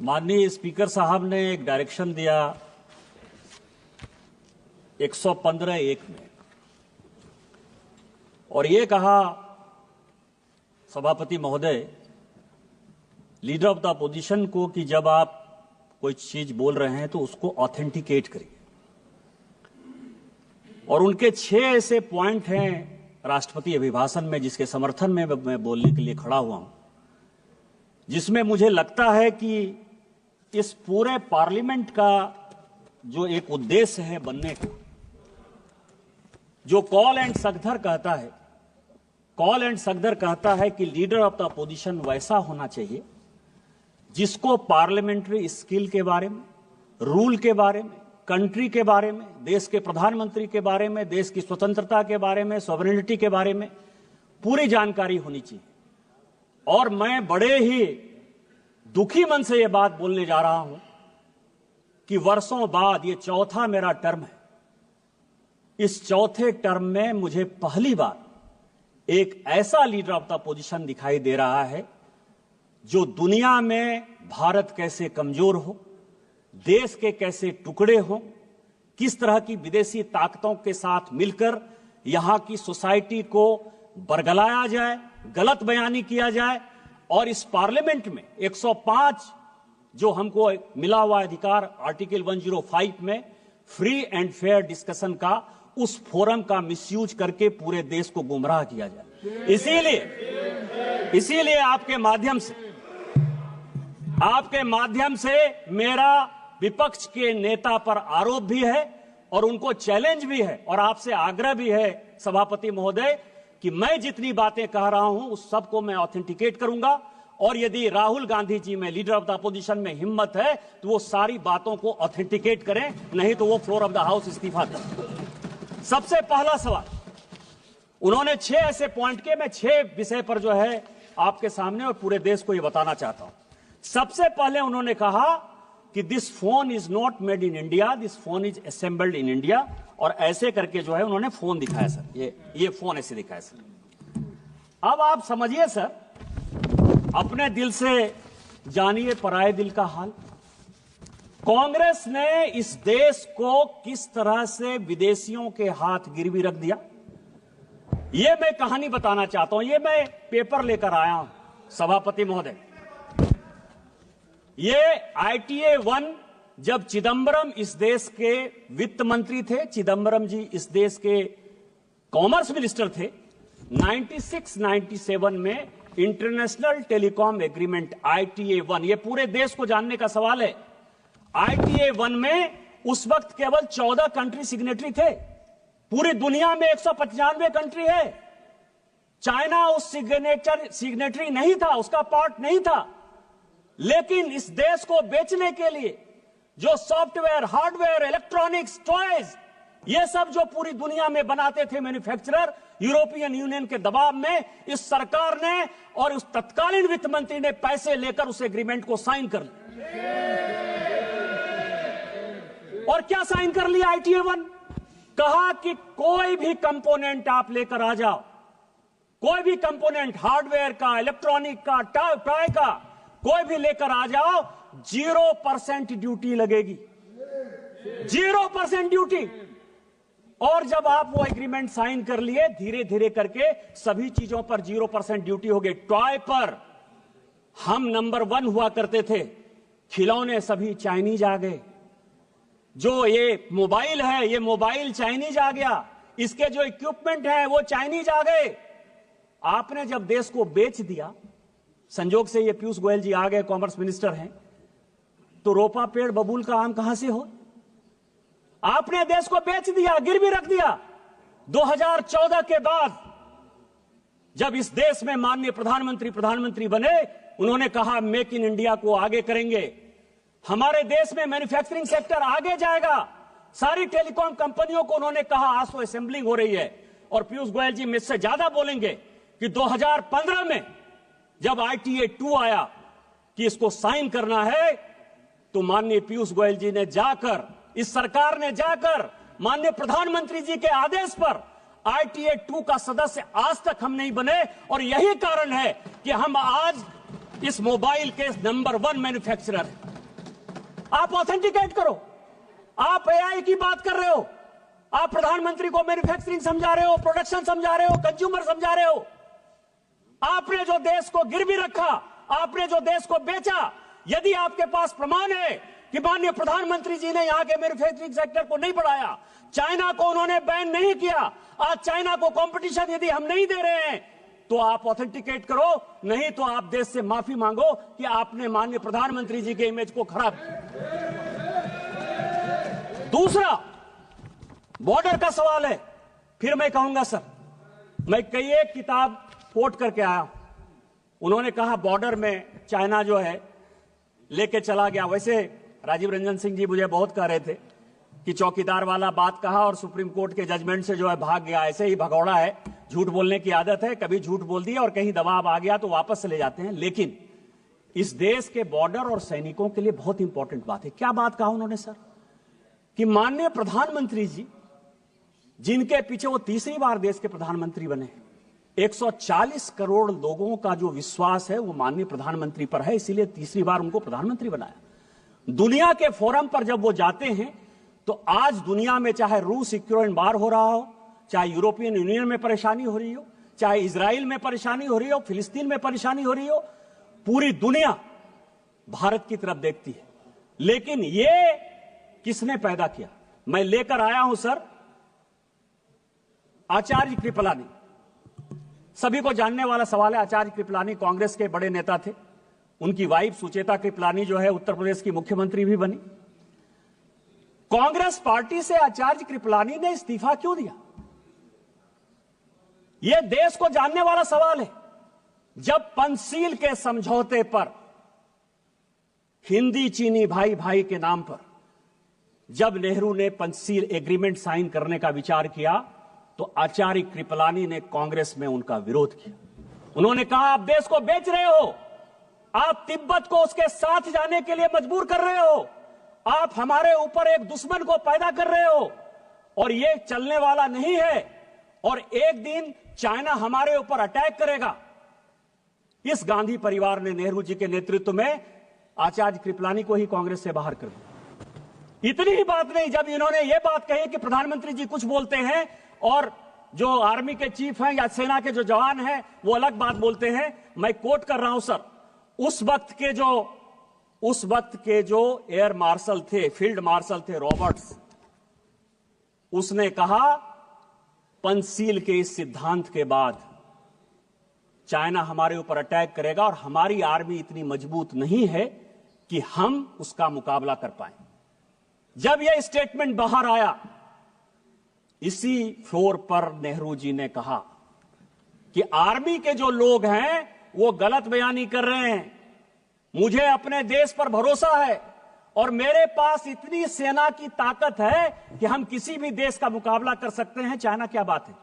माननीय स्पीकर साहब ने एक डायरेक्शन दिया 115(1) में और ये कहा सभापति महोदय लीडर ऑफ द अपोजिशन को कि जब आप कोई चीज बोल रहे हैं तो उसको ऑथेंटिकेट करिए। और उनके 6 ऐसे पॉइंट हैं राष्ट्रपति अभिभाषण में जिसके समर्थन में मैं बोलने के लिए खड़ा हुआ हूं, जिसमें मुझे लगता है कि इस पूरे पार्लियामेंट का जो एक उद्देश्य है बनने का, जो कॉल एंड सगदर कहता है कि लीडर ऑफ द अपोजिशन वैसा होना चाहिए जिसको पार्लियामेंट्री स्किल के बारे में, रूल के बारे में, कंट्री के बारे में, देश के प्रधानमंत्री के बारे में, देश की स्वतंत्रता के बारे में, सॉवरेनिटी के बारे में पूरी जानकारी होनी चाहिए। और मैं बड़े ही दुखी मन से यह बात बोलने जा रहा हूं कि वर्षों बाद ये चौथा मेरा टर्म है। इस चौथे टर्म में मुझे पहली बार एक ऐसा लीडर ऑफ द अपोजिशन दिखाई दे रहा है जो दुनिया में भारत कैसे कमजोर हो, देश के कैसे टुकड़े हो, किस तरह की विदेशी ताकतों के साथ मिलकर यहां की सोसाइटी को बरगलाया जाए, गलत बयानी किया जाए। और इस पार्लियामेंट में 105 जो हमको मिला हुआ अधिकार आर्टिकल 105 में फ्री एंड फेयर डिस्कशन का, उस फोरम का मिसयूज करके पूरे देश को गुमराह किया जाए। इसीलिए आपके माध्यम से मेरा विपक्ष के नेता पर आरोप भी है और उनको चैलेंज भी है और आपसे आग्रह भी है सभापति महोदय कि मैं जितनी बातें कह रहा हूं उस सबको मैं ऑथेंटिकेट करूंगा। और यदि राहुल गांधी जी में, लीडर ऑफ द अपोजिशन में हिम्मत है तो वो सारी बातों को ऑथेंटिकेट करें, नहीं तो वो फ्लोर ऑफ द हाउस इस्तीफा दें। सबसे पहला सवाल उन्होंने 6 ऐसे पॉइंट के, मैं 6 विषय पर जो है आपके सामने और पूरे देश को ये बताना चाहता हूं। सबसे पहले उन्होंने कहा कि this phone is not made in India, this phone is assembled in India. और ऐसे करके जो है उन्होंने फोन दिखाया सर, ये फोन ऐसे दिखाया सर। अब आप समझिए सर, अपने दिल से जानिए पराये दिल का हाल। कांग्रेस ने इस देश को किस तरह से विदेशियों के हाथ गिरवी रख दिया, ये मैं कहानी बताना चाहता हूं। ये मैं पेपर लेकर आया हूं सभापति महोदय। ये ITA 1 जब चिदंबरम इस देश के वित्त मंत्री थे, चिदंबरम जी इस देश के कॉमर्स मिनिस्टर थे, 96-97 में इंटरनेशनल टेलीकॉम एग्रीमेंट ITA 1, ये पूरे देश को जानने का सवाल है। ITA 1 में उस वक्त केवल 14 कंट्री सिग्नेटरी थे। पूरी दुनिया में 195 कंट्री है। चाइना उस सिग्नेटरी नहीं था, उसका पार्ट नहीं था। लेकिन इस देश को बेचने के लिए जो सॉफ्टवेयर, हार्डवेयर, इलेक्ट्रॉनिक्स, टॉयज, ये सब जो पूरी दुनिया में बनाते थे मैन्युफैक्चरर, यूरोपियन यूनियन के दबाव में इस सरकार ने और उस तत्कालीन वित्त मंत्री ने पैसे लेकर उस एग्रीमेंट को साइन कर लिया। और क्या साइन कर लिया ITA 1? कहा कि कोई भी कंपोनेंट आप लेकर आ जाओ, कोई भी कंपोनेंट हार्डवेयर का, इलेक्ट्रॉनिक का, टॉय का, कोई भी लेकर आ जाओ, 0% ड्यूटी लगेगी, 0% ड्यूटी। और जब आप वो एग्रीमेंट साइन कर लिए, धीरे धीरे करके सभी चीजों पर 0% ड्यूटी हो गई। टॉय पर हम नंबर 1 हुआ करते थे, खिलौने सभी चाइनीज आ गए। जो ये मोबाइल है, ये मोबाइल चाइनीज आ गया, इसके जो इक्विपमेंट है वो चाइनीज आ गए। आपने जब देश को बेच दिया, संजोग से ये पीयूष गोयल जी आ गए, कॉमर्स मिनिस्टर हैं, तो रोपा पेड़ बबूल का आम कहां से हो? आपने देश को बेच दिया, गिरवी रख दिया। 2014 के बाद जब इस देश में माननीय प्रधानमंत्री बने, उन्होंने कहा मेक इन इंडिया को आगे करेंगे, हमारे देश में मैन्युफैक्चरिंग सेक्टर आगे जाएगा। सारी टेलीकॉम कंपनियों को उन्होंने कहा आज तो असेंबलिंग हो रही है। और पीयूष गोयल जी मुझसे ज्यादा बोलेंगे कि 2015 में जब ITA 2 आया कि इसको साइन करना है, तो माननीय पीयूष गोयल जी ने जाकर, इस सरकार ने जाकर माननीय प्रधानमंत्री जी के आदेश पर ITA 2 का सदस्य आज तक हम नहीं बने। और यही कारण है कि हम आज इस मोबाइल के नंबर 1 मैन्युफैक्चरर हैं। आप ऑथेंटिकेट करो। आप एआई की बात कर रहे हो, आप प्रधानमंत्री को मैन्युफैक्चरिंग समझा रहे हो, प्रोडक्शन समझा रहे हो, कंज्यूमर समझा रहे हो। आपने जो देश को गिरवी रखा, आपने जो देश को बेचा, यदि आपके पास प्रमाण है कि माननीय प्रधानमंत्री जी ने यहां के मैन्युफैक्चरिंग सेक्टर को नहीं बढ़ाया, चाइना को उन्होंने बैन नहीं किया, आज चाइना को कंपटीशन यदि हम नहीं दे रहे हैं, तो आप ऑथेंटिकेट करो, नहीं तो आप देश से माफी मांगो कि आपने माननीय प्रधानमंत्री जी के इमेज को खराब किया। दूसरा बॉर्डर का सवाल है। फिर मैं कहूंगा सर, मैं कई एक किताब कोट करके आया, उन्होंने कहा बॉर्डर में चाइना जो है लेके चला गया। वैसे राजीव रंजन सिंह जी मुझे बहुत कह रहे थे कि चौकीदार वाला बात कहा और सुप्रीम कोर्ट के जजमेंट से जो है भाग गया। ऐसे ही भगौड़ा है, झूठ बोलने की आदत है, कभी झूठ बोल दिया और कहीं दबाव आ गया तो वापस चले जाते हैं। लेकिन इस देश के बॉर्डर और सैनिकों के लिए बहुत इंपॉर्टेंट बात है। क्या बात कहा उन्होंने सर, कि माननीय प्रधानमंत्री जी, जिनके पीछे वो तीसरी बार देश के प्रधानमंत्री बने, 140 करोड़ लोगों का जो विश्वास है वो माननीय प्रधानमंत्री पर है, इसीलिए तीसरी बार उनको प्रधानमंत्री बनाया। दुनिया के फोरम पर जब वो जाते हैं तो आज दुनिया में चाहे रूस यूक्रेन वार हो रहा हो, चाहे यूरोपियन यूनियन में परेशानी हो रही हो, चाहे इजराइल में परेशानी हो रही हो, फिलिस्तीन में परेशानी हो रही हो, पूरी दुनिया भारत की तरफ देखती है। लेकिन ये किसने पैदा किया? मैं लेकर आया हूं सर आचार्य कृपलानी। सभी को जानने वाला सवाल है, आचार्य कृपलानी कांग्रेस के बड़े नेता थे। उनकी वाइफ सुचेता कृपलानी जो है उत्तर प्रदेश की मुख्यमंत्री भी बनी। कांग्रेस पार्टी से आचार्य कृपलानी ने इस्तीफा क्यों दिया? यह देश को जानने वाला सवाल है। जब पंचशील के समझौते पर, हिंदी चीनी भाई भाई के नाम पर, जब नेहरू ने पंचशील एग्रीमेंट साइन करने का विचार किया तो आचार्य कृपलानी ने कांग्रेस में उनका विरोध किया। उन्होंने कहा आप देश को बेच रहे हो, आप तिब्बत को उसके साथ जाने के लिए मजबूर कर रहे हो, आप हमारे ऊपर एक दुश्मन को पैदा कर रहे हो और यह चलने वाला नहीं है और एक दिन चाइना हमारे ऊपर अटैक करेगा। इस गांधी परिवार ने नेहरू जी के नेतृत्व में आचार्य कृपलानी को ही कांग्रेस से बाहर कर दिया। इतनी ही बात नहीं, जब इन्होंने यह बात कही कि प्रधानमंत्री जी कुछ बोलते हैं और जो आर्मी के चीफ हैं या सेना के जो जवान हैं वो अलग बात बोलते हैं, मैं कोट कर रहा हूं सर, उस वक्त के जो एयर मार्शल थे, फील्ड मार्शल थे रॉबर्ट्स, उसने कहा पंचशील के इस सिद्धांत के बाद चाइना हमारे ऊपर अटैक करेगा और हमारी आर्मी इतनी मजबूत नहीं है कि हम उसका मुकाबला कर पाए। जब यह स्टेटमेंट बाहर आया, इसी फ्लोर पर नेहरू जी ने कहा कि आर्मी के जो लोग हैं वो गलत बयानी कर रहे हैं, मुझे अपने देश पर भरोसा है और मेरे पास इतनी सेना की ताकत है कि हम किसी भी देश का मुकाबला कर सकते हैं, चाइना क्या बात है।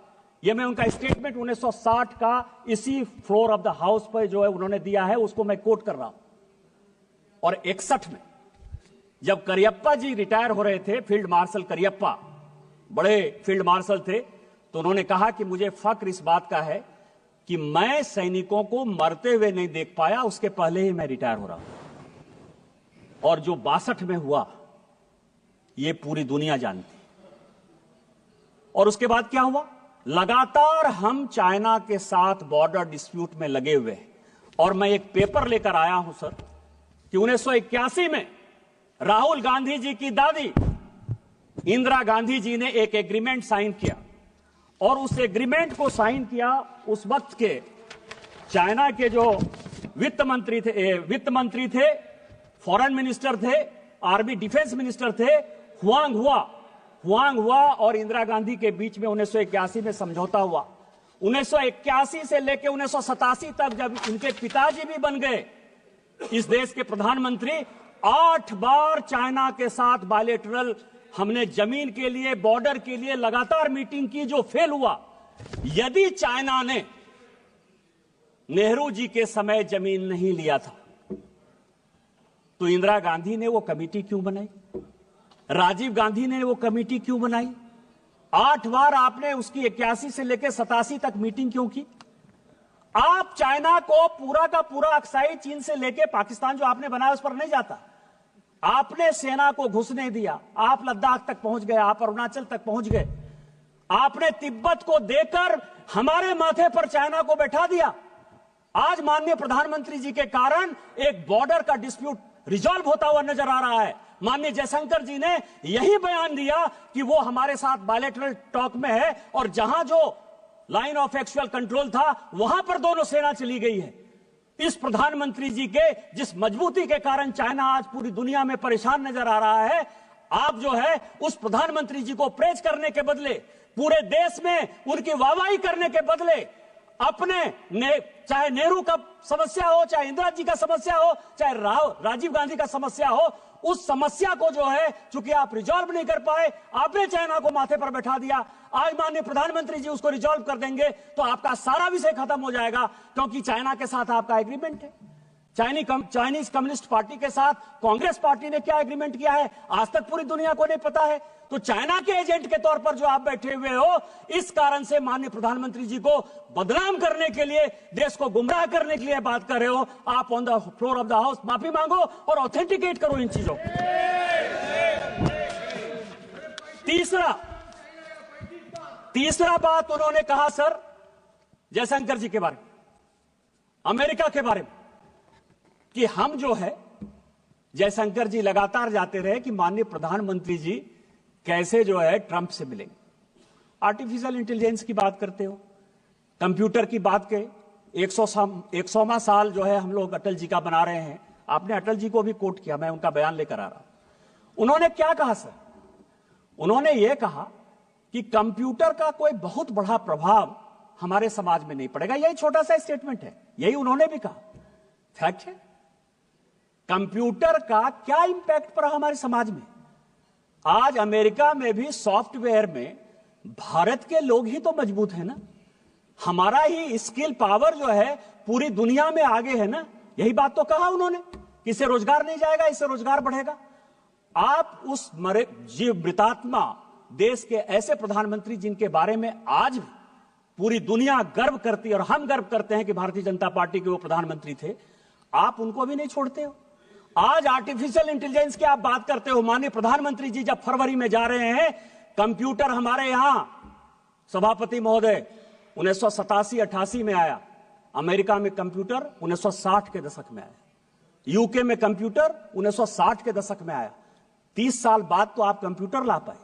यह मैं उनका स्टेटमेंट 1960 का इसी फ्लोर ऑफ द हाउस पर जो है उन्होंने दिया है, उसको मैं कोट कर रहा हूं। और 61 में जब करियप्पा जी रिटायर हो रहे थे, फील्ड मार्शल करियप्पा बड़े फील्ड मार्शल थे, तो उन्होंने कहा कि मुझे फक्र इस बात का है कि मैं सैनिकों को मरते हुए नहीं देख पाया, उसके पहले ही मैं रिटायर हो रहा हूं। और जो 62 में हुआ यह पूरी दुनिया जानती। और उसके बाद क्या हुआ? लगातार हम चाइना के साथ बॉर्डर डिस्प्यूट में लगे हुए हैं। और मैं एक पेपर लेकर आया हूं सर कि 1981 में राहुल गांधी जी की दादी इंदिरा गांधी जी ने एक एग्रीमेंट साइन किया और उस एग्रीमेंट को साइन किया उस वक्त के चाइना के जो वित्त मंत्री थे, फॉरेन मिनिस्टर थे, आर्मी डिफेंस मिनिस्टर थे, हुआंग हुआ और इंदिरा गांधी के बीच में 1981 में समझौता हुआ। 1981 से लेकर 1987 तक जब इनके पिताजी भी बन गए इस देश के प्रधानमंत्री, 8 बार चाइना के साथ बायलैटरल हमने जमीन के लिए, बॉर्डर के लिए लगातार मीटिंग की, जो फेल हुआ। यदि चाइना ने नेहरू जी के समय जमीन नहीं लिया था तो इंदिरा गांधी ने वो कमेटी क्यों बनाई? राजीव गांधी ने वो कमेटी क्यों बनाई? 8 बार आपने उसकी 81 से लेकर 87 तक मीटिंग क्यों की? आप चाइना को पूरा का पूरा अक्साई चीन से लेकर पाकिस्तान जो आपने बनाया उस पर नहीं जाता। आपने सेना को घुसने दिया, आप लद्दाख तक पहुंच गए, आप अरुणाचल तक पहुंच गए, आपने तिब्बत को देकर हमारे माथे पर चाइना को बैठा दिया। आज माननीय प्रधानमंत्री जी के कारण एक बॉर्डर का डिस्प्यूट रिजॉल्व होता हुआ नजर आ रहा है। माननीय जयशंकर जी ने यही बयान दिया कि वो हमारे साथ बायलैटरल टॉक में है और जहां जो लाइन ऑफ एक्चुअल कंट्रोल था वहां पर दोनों सेना चली गई है। इस प्रधानमंत्री जी के जिस मजबूती के कारण चाइना आज पूरी दुनिया में परेशान नजर आ रहा है, आप जो है उस प्रधानमंत्री जी को प्रेज करने के बदले, पूरे देश में उनकी वाहवाही करने के बदले अपने चाहे नेहरू का समस्या हो, चाहे इंदिरा जी का समस्या हो, चाहे राजीव गांधी का समस्या हो, उस समस्या को जो है चूंकि आप रिजॉल्व नहीं कर पाए, आपने चाइना को माथे पर बैठा दिया। आज माननीय प्रधानमंत्री जी उसको रिजॉल्व कर देंगे तो आपका सारा विषय खत्म हो जाएगा, क्योंकि चाइना के साथ आपका एग्रीमेंट है। चाइनीज कम्युनिस्ट पार्टी के साथ कांग्रेस पार्टी ने क्या एग्रीमेंट किया है आज तक पूरी दुनिया को नहीं पता है। तो चाइना के एजेंट के तौर पर जो आप बैठे हुए हो, इस कारण से माननीय प्रधानमंत्री जी को बदनाम करने के लिए, देश को गुमराह करने के लिए बात कर रहे हो। आप on the floor of the house माफी मांगो और ऑथेंटिकेट करो इन चीजों को। तीसरा बात उन्होंने कहा सर जयशंकर जी के बारे में, अमेरिका के बारे में, कि हम जो है, जयशंकर जी लगातार जाते रहे कि माननीय प्रधानमंत्री जी कैसे जो है ट्रंप से मिलेंगे। आर्टिफिशियल इंटेलिजेंस की बात करते हो, कंप्यूटर की बात के 100वां साल जो है हम लोग अटल जी का बना रहे हैं। आपने अटल जी को भी कोट किया, मैं उनका बयान लेकर आ रहा हूं। उन्होंने क्या कहा सर? उन्होंने यह कहा कि कंप्यूटर का कोई बहुत बड़ा प्रभाव हमारे समाज में नहीं पड़ेगा। यही छोटा सा स्टेटमेंट है, यही उन्होंने भी कहा। फैक्ट है, कंप्यूटर का क्या इंपैक्ट पड़ा हमारे समाज में। आज अमेरिका में भी सॉफ्टवेयर में भारत के लोग ही तो मजबूत है ना, हमारा ही स्किल पावर जो है पूरी दुनिया में आगे है ना। यही बात तो कहा उन्होंने कि इससे रोजगार नहीं जाएगा, इससे रोजगार बढ़ेगा। आप उस मृतात्मा देश के ऐसे प्रधानमंत्री जिनके बारे में आज भी पूरी दुनिया गर्व करती है और हम गर्व करते हैं कि भारतीय जनता पार्टी के वो प्रधानमंत्री थे, आप उनको भी नहीं छोड़ते हो। आज आर्टिफिशियल इंटेलिजेंस की आप बात करते हो। माननीय प्रधानमंत्री जी जब फरवरी में जा रहे हैं, कंप्यूटर हमारे यहां सभापति महोदय 1987-88 में आया, अमेरिका में कंप्यूटर 1960 के दशक में आया, यूके में कंप्यूटर 1960 के दशक में आया। 30 साल बाद तो आप कंप्यूटर ला पाए।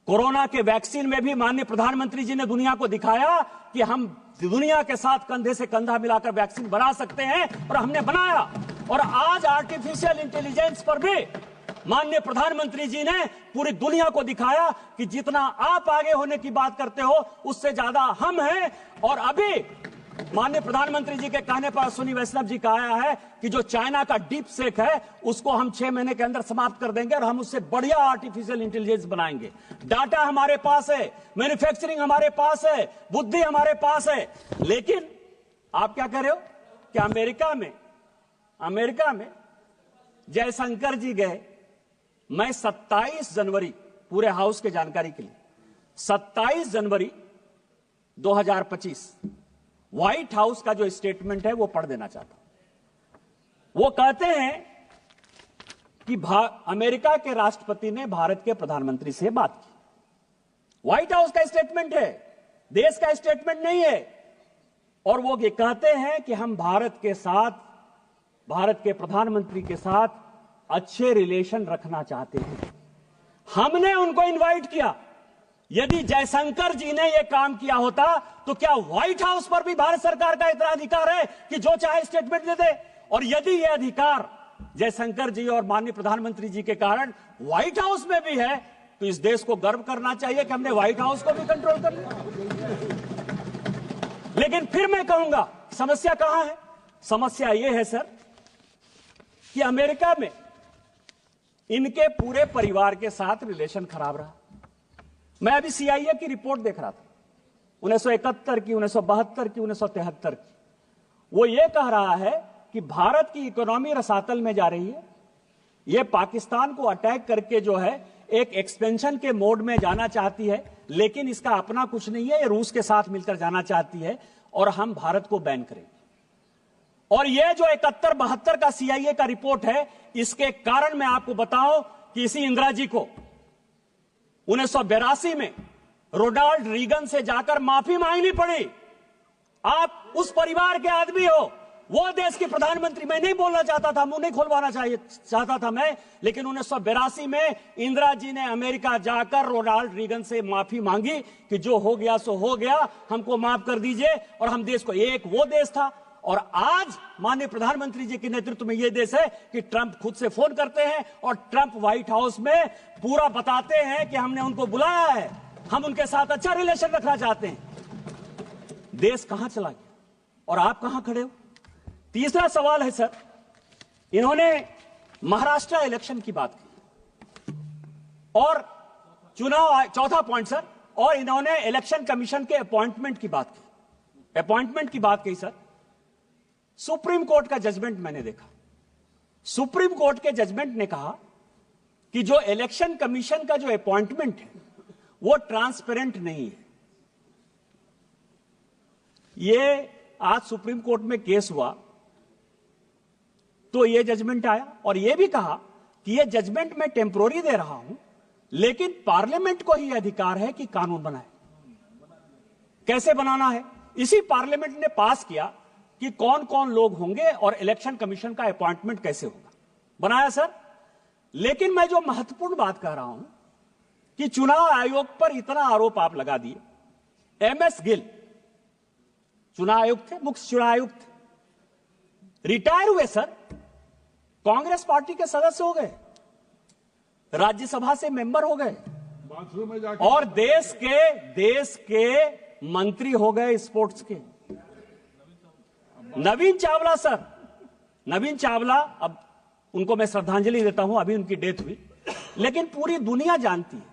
कोरोना के वैक्सीन में भी माननीय प्रधानमंत्री जी ने दुनिया को दिखाया कि हम दुनिया के साथ कंधे से कंधा मिलाकर वैक्सीन बना सकते हैं, और हमने बनाया। और आज आर्टिफिशियल इंटेलिजेंस पर भी माननीय प्रधानमंत्री जी ने पूरी दुनिया को दिखाया कि जितना आप आगे होने की बात करते हो उससे ज्यादा हम हैं। और अभी माननीय प्रधानमंत्री जी के कहने पर अश्विनी वैष्णव जी का आया है कि जो चाइना का डीप सेक है उसको हम 6 महीने के अंदर समाप्त कर देंगे और हम उससे बढ़िया आर्टिफिशियल इंटेलिजेंस बनाएंगे। डाटा हमारे पास है, मैन्युफैक्चरिंग हमारे पास है, बुद्धि हमारे पास है। लेकिन आप क्या कर रहे हो कि अमेरिका में जयशंकर जी गए। मैं 27 जनवरी, पूरे हाउस के जानकारी के लिए, 27 जनवरी 2025 व्हाइट हाउस का जो स्टेटमेंट है वो पढ़ देना चाहता हूं। वो कहते हैं कि अमेरिका के राष्ट्रपति ने भारत के प्रधानमंत्री से बात की। व्हाइट हाउस का स्टेटमेंट है, देश का स्टेटमेंट नहीं है। और वो ये कहते हैं कि हम भारत के प्रधानमंत्री के साथ अच्छे रिलेशन रखना चाहते हैं। हमने उनको इनवाइट किया। यदि जयशंकर जी ने यह काम किया होता तो क्या व्हाइट हाउस पर भी भारत सरकार का इतना अधिकार है कि जो चाहे स्टेटमेंट दे दे? और यदि यह अधिकार जयशंकर जी और माननीय प्रधानमंत्री जी के कारण व्हाइट हाउस में भी है, तो इस देश को गर्व करना चाहिए कि हमने व्हाइट हाउस को भी कंट्रोल कर लिया। लेकिन फिर मैं कहूंगा समस्या कहां है? समस्या यह है सर कि अमेरिका में इनके पूरे परिवार के साथ रिलेशन खराब रहा। मैं अभी CIA की रिपोर्ट देख रहा था, 1971 की, 1972 की, 1973 की। वो ये कह रहा है कि भारत की इकोनॉमी रसातल में जा रही है। ये पाकिस्तान को अटैक करके जो है एक एक्सपेंशन के मोड में जाना चाहती है, लेकिन इसका अपना कुछ नहीं है। ये रूस के साथ मिलकर जाना चाहती है और हम भारत को बैन करेंगे। और ये जो 71-72 का CIA का रिपोर्ट है, इसके कारण मैं आपको बताऊं कि इसी इंदिरा जी को 1982 में रोनाल्ड रीगन से जाकर माफी मांगनी पड़ी। आप उस परिवार के आदमी हो, वो देश के प्रधानमंत्री। मैं नहीं बोलना चाहता था, मुंह नहीं खुलवाना चाहता था मैं, लेकिन 1982 में इंदिरा जी ने अमेरिका जाकर रोनाल्ड रीगन से माफी मांगी कि जो हो गया सो हो गया, हमको माफ कर दीजिए। और हम देश को, एक वो देश था और आज माननीय प्रधानमंत्री जी के नेतृत्व में यह देश है कि ट्रंप खुद से फोन करते हैं और ट्रंप व्हाइट हाउस में पूरा बताते हैं कि हमने उनको बुलाया है, हम उनके साथ अच्छा रिलेशन रखना चाहते हैं। देश कहां चला गया और आप कहां खड़े हो? तीसरा सवाल है सर, इन्होंने महाराष्ट्र इलेक्शन की बात की और चुनाव, चौथा पॉइंट सर, और इन्होंने इलेक्शन कमीशन के अपॉइंटमेंट की बात की। अपॉइंटमेंट की बात की सर, सुप्रीम कोर्ट का जजमेंट मैंने देखा। सुप्रीम कोर्ट के जजमेंट ने कहा कि जो इलेक्शन कमीशन का जो अपॉइंटमेंट है वो ट्रांसपेरेंट नहीं है। ये आज सुप्रीम कोर्ट में केस हुआ तो ये जजमेंट आया और ये भी कहा कि ये जजमेंट मैं टेम्पोररी दे रहा हूं, लेकिन पार्लियामेंट को ही अधिकार है कि कानून बनाए। कैसे बनाना है, इसी पार्लियामेंट ने पास किया कि कौन कौन लोग होंगे और इलेक्शन कमीशन का अपॉइंटमेंट कैसे होगा, बनाया सर। लेकिन मैं जो महत्वपूर्ण बात कह रहा हूं कि चुनाव आयोग पर इतना आरोप आप लगा दिए। MS गिल चुनाव आयुक्त थे, मुख्य चुनाव आयुक्त थे, रिटायर हुए सर, कांग्रेस पार्टी के सदस्य हो गए, राज्यसभा से मेंबर हो गए और देश के मंत्री हो गए स्पोर्ट्स के। नवीन चावला सर, नवीन चावला, अब उनको मैं श्रद्धांजलि देता हूं, अभी उनकी डेथ हुई, लेकिन पूरी दुनिया जानती है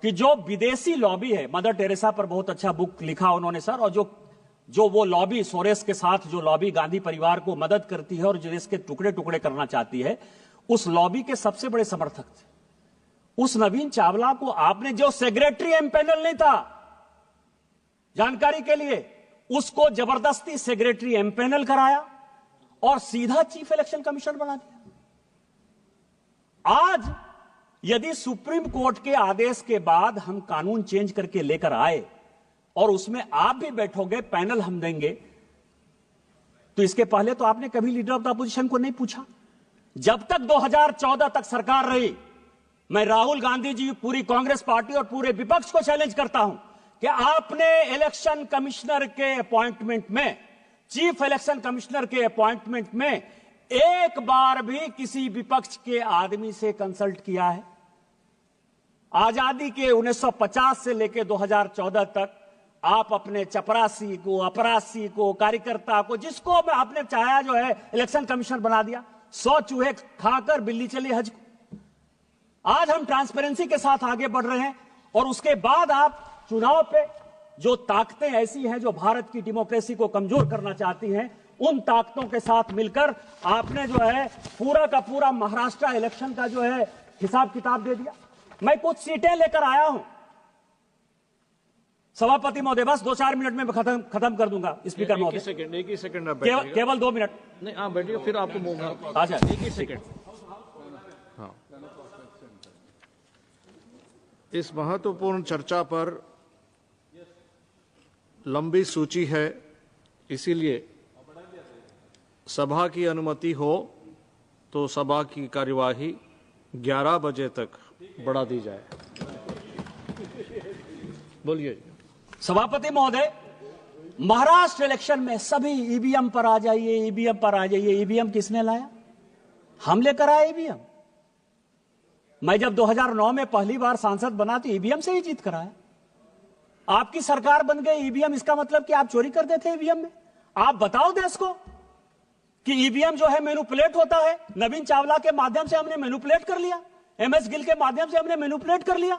कि जो विदेशी लॉबी है, मदर टेरेसा पर बहुत अच्छा बुक लिखा उन्होंने सर, और जो वो लॉबी सोरेस के साथ जो लॉबी गांधी परिवार को मदद करती है और जो देश के टुकड़े टुकड़े करना चाहती है, उस लॉबी के सबसे बड़े समर्थक थे। उस नवीन चावला को आपने, जो सेक्रेटरी एमपैनल नहीं था, जानकारी के लिए, उसको जबरदस्ती सेक्रेटरी एमपैनल कराया और सीधा चीफ इलेक्शन कमिश्नर बना दिया। आज यदि सुप्रीम कोर्ट के आदेश के बाद हम कानून चेंज करके लेकर आए और उसमें आप भी बैठोगे, पैनल हम देंगे, तो इसके पहले तो आपने कभी लीडर ऑफ द अपोजिशन को नहीं पूछा। जब तक 2014 तक सरकार रही, मैं राहुल गांधी जी, पूरी कांग्रेस पार्टी और पूरे विपक्ष को चैलेंज करता हूं कि आपने इलेक्शन कमिश्नर के अपॉइंटमेंट में, चीफ इलेक्शन कमिश्नर के अपॉइंटमेंट में एक बार भी किसी विपक्ष के आदमी से कंसल्ट किया है? आजादी के 1950 से लेकर 2014 तक आप अपने चपरासी को, अपरासी को, कार्यकर्ता को, जिसको आपने चाहा जो है इलेक्शन कमिश्नर बना दिया। 100 चूहे खाकर बिल्ली चली हज को। आज हम ट्रांसपेरेंसी के साथ आगे बढ़ रहे हैं और उसके बाद आप चुनाव पे जो ताकतें ऐसी हैं जो भारत की डेमोक्रेसी को कमजोर करना चाहती हैं, उन ताकतों के साथ मिलकर आपने जो है पूरा का पूरा महाराष्ट्र इलेक्शन का जो है हिसाब किताब दे दिया। मैं कुछ सीटें लेकर आया हूं सभापति महोदय, बस 2-4 मिनट में खत्म कर दूंगा। स्पीकर महोदय, एक ही सेकंड केवल 2 मिनट। नहीं, आप बैठिए, फिर आपको मौका। अच्छा, एक ही सेकंड। हाँ, इस महत्वपूर्ण चर्चा पर लंबी सूची है, इसीलिए सभा की अनुमति हो तो सभा की कार्यवाही 11 बजे तक बढ़ा दी जाए। बोलिए सभापति महोदय, महाराष्ट्र इलेक्शन में सभी ईवीएम पर आ जाइए, ईवीएम पर आ जाइए। ईवीएम किसने लाया? हम लेकर आए ईवीएम। मैं जब 2009 में पहली बार सांसद बना तो ईवीएम से ही जीत कर आया। आपकी सरकार बन गई ईवीएम, इसका मतलब कि आप चोरी कर देते ईवीएम में? आप बताओ देश को कि ईवीएम जो है मैनिपुलेट होता है। नवीन चावला के माध्यम से हमने मैनिपुलेट कर लिया, MS गिल के माध्यम से हमने मैनिपुलेट कर लिया।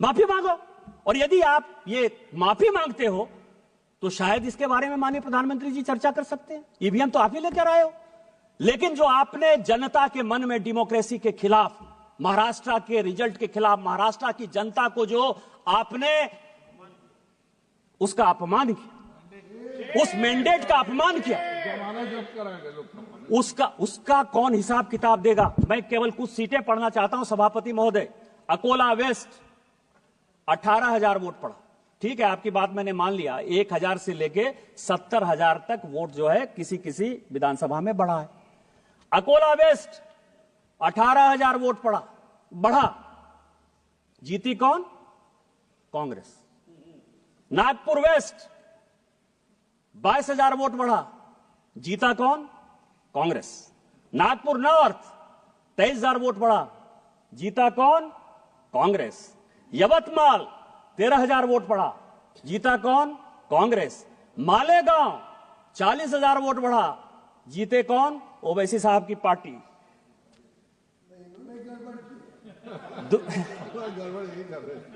माफी मांगो, और यदि आप ये माफी मांगते हो तो शायद इसके बारे में माननीय प्रधानमंत्री जी चर्चा कर सकते हैं। ईवीएम तो आप ही लेकर आए हो, लेकिन जो आपने जनता के मन में डेमोक्रेसी के खिलाफ, महाराष्ट्र के रिजल्ट के खिलाफ, महाराष्ट्र की जनता को जो आपने उसका अपमान किया, उस मैंडेट का अपमान किया, उसका कौन हिसाब किताब देगा? मैं केवल कुछ सीटें पढ़ना चाहता हूं सभापति महोदय। अकोला वेस्ट 18,000 वोट पड़ा, ठीक है, आपकी बात मैंने मान लिया। 1,000 से लेके 70,000 तक वोट जो है किसी किसी विधानसभा में बढ़ा है। अकोला वेस्ट 18,000 वोट बढ़ा, जीती कौन? कांग्रेस। नागपुर वेस्ट 22,000 वोट बढ़ा, जीता कौन? कांग्रेस। नागपुर नॉर्थ 23,000 वोट बढ़ा, जीता कौन? कांग्रेस। यवतमाल 13,000 वोट बढ़ा, जीता कौन? कांग्रेस। मालेगांव 40,000 वोट बढ़ा, जीते कौन? ओवैसी साहब की पार्टी।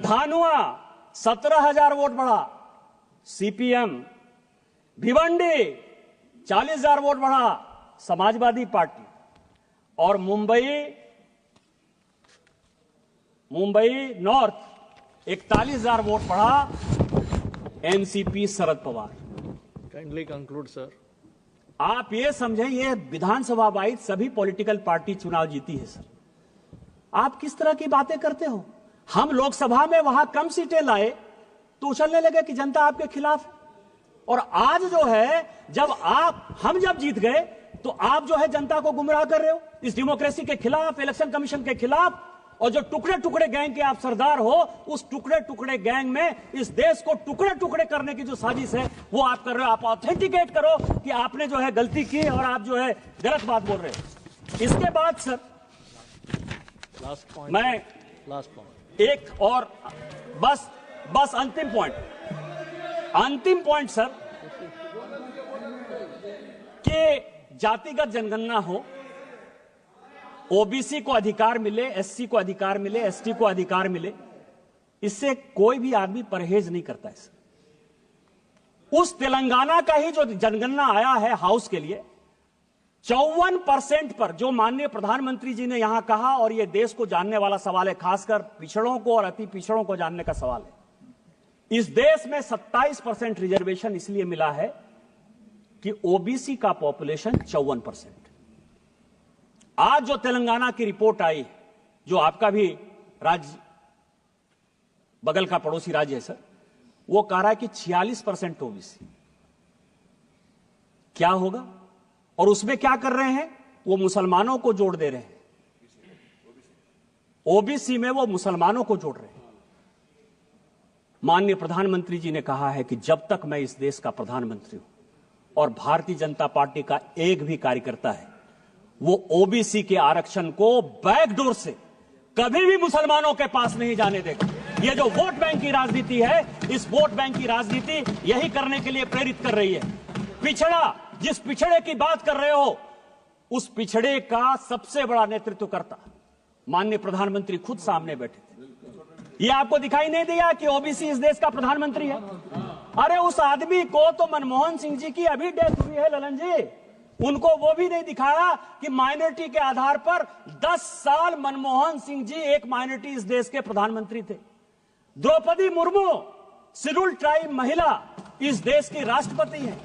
धानुआ 17,000 वोट बढ़ा, सीपीएम। भिवंडी 40,000 वोट बढ़ा, समाजवादी पार्टी। और मुंबई नॉर्थ 41,000 वोट बढ़ा, NCP Sharad Pawar. Kindly conclude sir. आप ये समझें, ये विधानसभा वाइज सभी पॉलिटिकल पार्टी चुनाव जीती है सर। आप किस तरह की बातें करते हो? हम लोकसभा में वहां कम सीटें लाए तो उछलने लगे कि जनता आपके खिलाफ है। और आज जो है, हम जब जीत गए तो आप जो है जनता को गुमराह कर रहे हो इस डेमोक्रेसी के खिलाफ, इलेक्शन कमीशन के खिलाफ। और जो टुकड़े टुकड़े गैंग के आप सरदार हो, उस टुकड़े टुकड़े गैंग में इस देश को टुकड़े टुकड़े करने की जो साजिश है वो आप कर रहे हो। आप ऑथेंटिकेट करो कि आपने जो है गलती की और आप जो है गलत बात बोल रहे हो। इसके बाद सर लास्ट पॉइंट एक और बस अंतिम पॉइंट सर, कि जातिगत जनगणना हो, ओबीसी को अधिकार मिले, एससी को अधिकार मिले, एसटी को अधिकार मिले, इससे कोई भी आदमी परहेज नहीं करता है सर। उस तेलंगाना का ही जो जनगणना आया है हाउस के लिए, 54% पर जो माननीय प्रधानमंत्री जी ने यहां कहा, और यह देश को जानने वाला सवाल है, खासकर पिछड़ों को और अति पिछड़ों को जानने का सवाल है। इस देश में 27% रिजर्वेशन इसलिए मिला है कि ओबीसी का पॉपुलेशन 54%। आज जो तेलंगाना की रिपोर्ट आई, जो आपका भी राज्य बगल का पड़ोसी राज्य है सर, वो कह रहा है कि 46% ओबीसी। क्या होगा? और उसमें क्या कर रहे हैं? वो मुसलमानों को जोड़ दे रहे हैं। ओबीसी में वो मुसलमानों को जोड़ रहे हैं। माननीय प्रधानमंत्री जी ने कहा है कि जब तक मैं इस देश का प्रधानमंत्री हूं और भारतीय जनता पार्टी का एक भी कार्यकर्ता है, वो ओबीसी के आरक्षण को बैकडोर से कभी भी मुसलमानों के पास नहीं जाने देगा। ये जो वोट बैंक की राजनीति है, इस वोट बैंक की राजनीति यही करने के लिए प्रेरित कर रही है। पिछड़ा, जिस पिछड़े की बात कर रहे हो, उस पिछड़े का सबसे बड़ा नेतृत्व करता माननीय प्रधानमंत्री खुद सामने बैठे थे। ये आपको दिखाई नहीं दिया कि ओबीसी इस देश का प्रधानमंत्री है? अरे उस आदमी को तो मनमोहन सिंह जी की अभी डेथ हुई है ललन जी, उनको वो भी नहीं दिखाया कि माइनॉरिटी के आधार पर 10 साल मनमोहन सिंह जी एक माइनॉरिटी इस देश के प्रधानमंत्री थे। द्रौपदी मुर्मू शेड्यूल ट्राइब महिला इस देश की राष्ट्रपति है।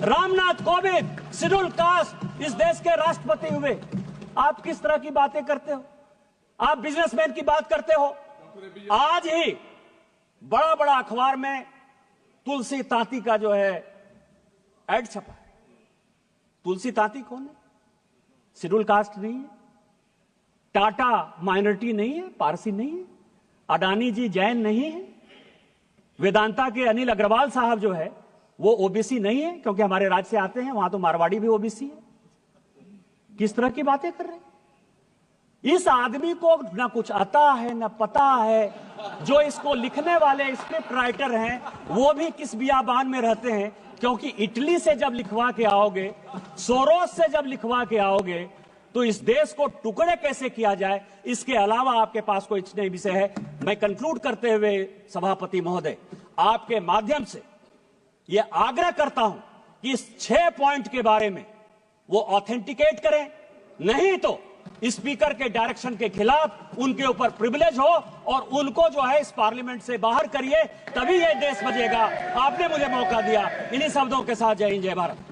रामनाथ कोविंद शेड्यूल कास्ट इस देश के राष्ट्रपति हुए। आप किस तरह की बातें करते हो? आप बिजनेसमैन की बात करते हो। आज ही बड़ा बड़ा अखबार में तुलसी तांती का जो है एड छपा है। तुलसी तांती कौन है? शेड्यूल कास्ट नहीं है, टाटा माइनॉरिटी नहीं है, पारसी नहीं है, अडानी जी जैन नहीं है, वेदांता के अनिल अग्रवाल साहब जो है वो ओबीसी नहीं है, क्योंकि हमारे राज्य से आते हैं, वहां तो मारवाड़ी भी ओबीसी है। किस तरह की बातें कर रहे हैं? इस आदमी को ना कुछ आता है ना पता है। जो इसको लिखने वाले स्क्रिप्ट राइटर हैं वो भी किस बियाबान में रहते हैं, क्योंकि इटली से जब लिखवा के आओगे, सोरोस से जब लिखवा के आओगे, तो इस देश को टुकड़े कैसे किया जाए, इसके अलावा आपके पास कोई नहीं विषय है। मैं कंक्लूड करते हुए सभापति महोदय, आपके माध्यम से यह आग्रह करता हूं कि इस 6 पॉइंट के बारे में वो ऑथेंटिकेट करें, नहीं तो स्पीकर के डायरेक्शन के खिलाफ उनके ऊपर प्रिविलेज हो और उनको जो है इस पार्लियामेंट से बाहर करिए, तभी ये देश बचेगा। आपने मुझे मौका दिया। इन्हीं शब्दों के साथ जय हिंद, जय भारत।